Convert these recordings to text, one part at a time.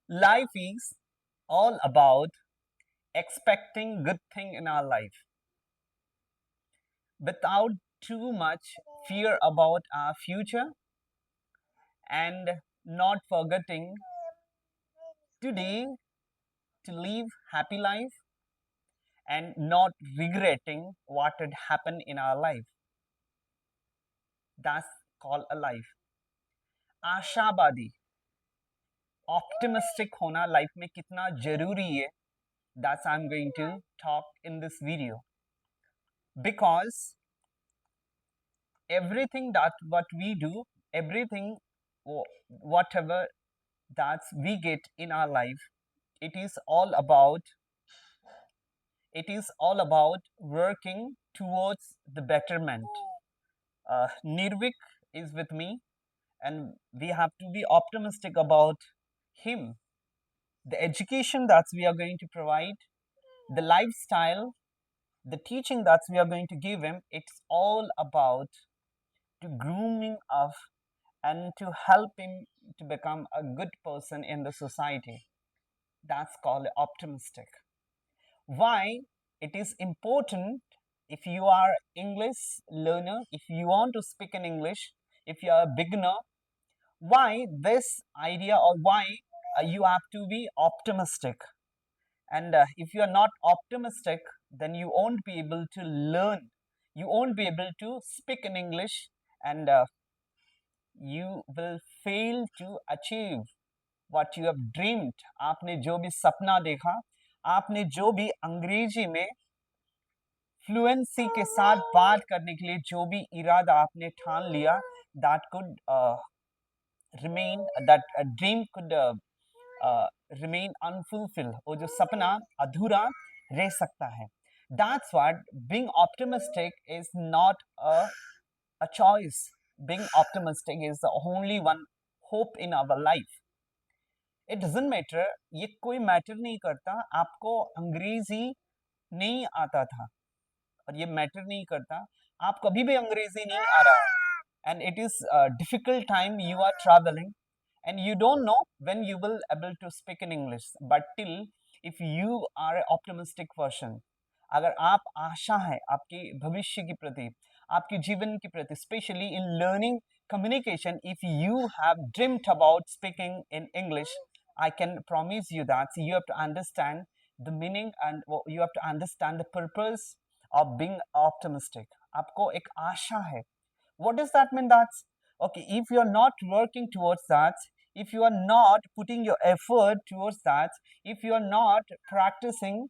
Life is all about expecting good thing in our life without too much fear about our future and not forgetting today to live happy life and not regretting what had happened in our life. That's called a life. आशावादी optimistic होना life में कितना जरूरी है, that's I'm going to talk in this video, because everything that what we do, everything whatever that we get in our life, it is all about working towards the betterment. Nirvik is with me, and we have to be optimistic about him, the education that we are going to provide, the lifestyle, the teaching that we are going to give him. It's all about to grooming of and to help him to become a good person in the society. That's called optimistic. Why it is important, if you are English learner, if you want to speak in English, if you are a beginner, why this idea, or why you have to be optimistic. And if you are not optimistic, then you won't be able to learn, you won't be able to speak in English, and you will fail to achieve what you have dreamed. आपने जो भी सपना देखा, आपने जो भी अंग्रेजी में फ्लुएंसी के साथ बात करने के लिए जो भी इरादा आपने ठान लिया, that could remain, that dream could remain unfulfilled. वो जो सपना अधूरा रह सकता है. That's what being optimistic is not a choice. Being optimistic is the only one hope in our life. It doesn't matter, ये कोई मैटर नहीं करता आपको अंग्रेजी नहीं आता था, और ये मैटर नहीं करता आप कभी भी अंग्रेजी नहीं आ रहा है, and it is a difficult time you are traveling and you don't know when you will able to speak in English, but till if you are an optimistic person, अगर आप आशा है आपके भविष्य के प्रति, आपके जीवन के प्रति, specially in learning communication, if you have dreamt about speaking in English, I can promise you that you have to understand the meaning and you have to understand the purpose of being optimistic. आपको एक आशा है. What does that mean? That's okay. If you are not working towards that, if you are not putting your effort towards that, if you are not practicing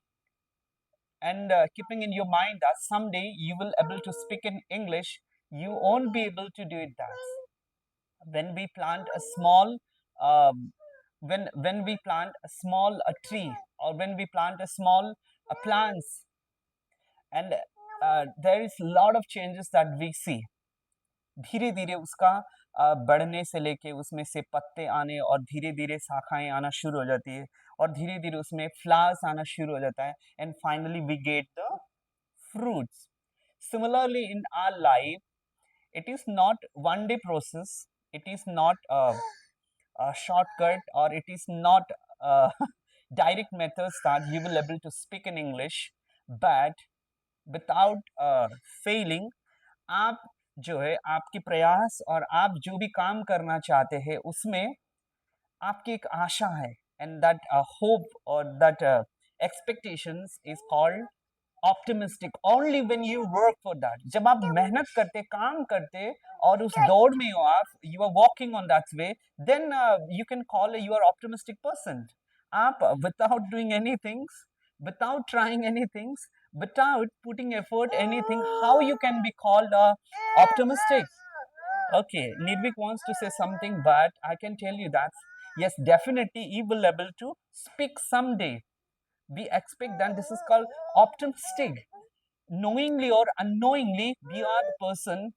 and keeping in your mind that someday you will able to speak in English, you won't be able to do it. That when we plant a small when we plant a small a tree, or when we plant a small plants, and there is a lot of changes that we see. धीरे धीरे उसका बढ़ने से लेके उसमें से पत्ते आने, और धीरे धीरे शाखाएं आना शुरू हो जाती है, और धीरे धीरे उसमें फ्लावर्स आना शुरू हो जाता है, and finally we get the fruits. Similarly, in our life, it is not one day process. It is not a shortcut, or it is not direct methods that you will able to speak in English. But without failing, आप जो है आपकी प्रयास और आप जो भी काम करना चाहते हैं उसमें आपकी एक आशा है, and that hope or that expectations is called optimistic. Only when you work for that, जब आप मेहनत करते, काम करते और उस दौड़ में हो आप, you are walking on that way, then you can call you are optimistic person. आप without doing anything, without trying anything, without putting effort anything, how you can be called optimistic? Okay, Nirvik wants to say something, but I can tell you that yes, definitely he will able to speak someday. We expect that this is called optimistic. Knowingly or unknowingly, we are the person,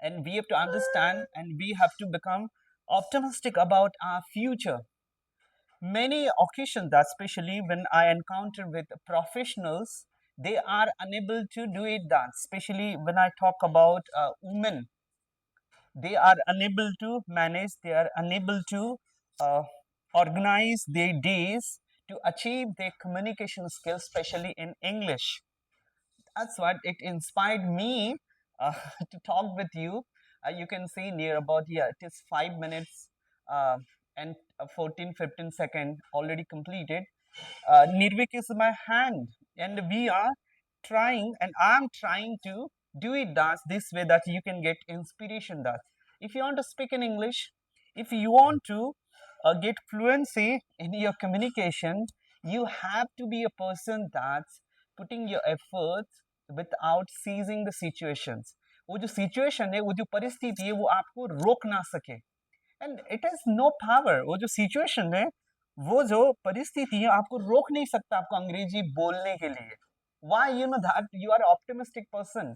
and we have to understand and we have to become optimistic about our future. Many occasions, especially when I encounter with professionals, they are unable to do it. That especially when I talk about women, they are unable to manage, they are unable to uh, organize their days to achieve their communication skills, especially in English. That's what it inspired me to talk with you. You can see near about, yeah, it is 5 minutes uh, and 14, 15 second already completed. Nirvik is my hand, and we are trying, and I'm trying to do it that this way that you can get inspiration. That if you want to speak in English, if you want to get fluency in your communication, you have to be a person that's putting your efforts without seizing the situations. वो जो situation है, वो जो परिस्थिति है, वो आपको रोक ना सके, and it has no power. वो जो सिचुएशन है, वो जो परिस्थिति है, आपको रोक नहीं सकता आपको अंग्रेजी बोलने के लिए. Why? You know that you are an optimistic person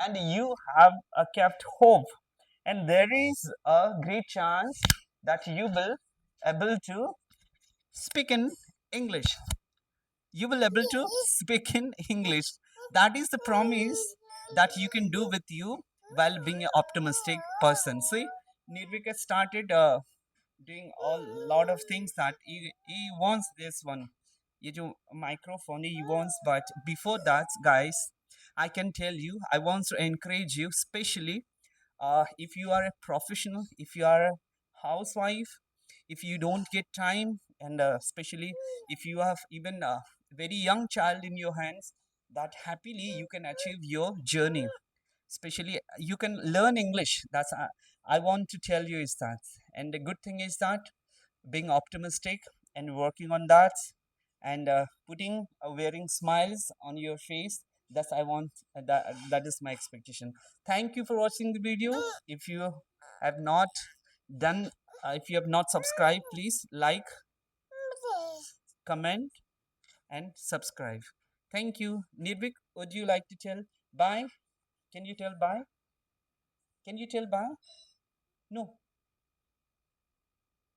and you have kept hope, and there is a great chance that you will able to speak in English. You will able to speak in English. That is the promise that you can do with you while being an optimistic person. See, Nirvika started doing all lot of things that he wants this one. ये जो microphone he wants, but before that, guys, I can tell you, I want to encourage you, especially if you are a professional, if you are a housewife, if you don't get time, and especially if you have even a very young child in your hands, that happily you can achieve your journey. Especially you can learn English. That's I want to tell you is that. And the good thing is that being optimistic and working on that, and putting wearing smiles on your face, that's I want, that is my expectation. Thank you for watching the video. If you have not done, if you have not subscribed, please like, comment, and subscribe. Thank you. Nirvik, would you like to tell bye? Can you tell bye? Can you tell bye? No.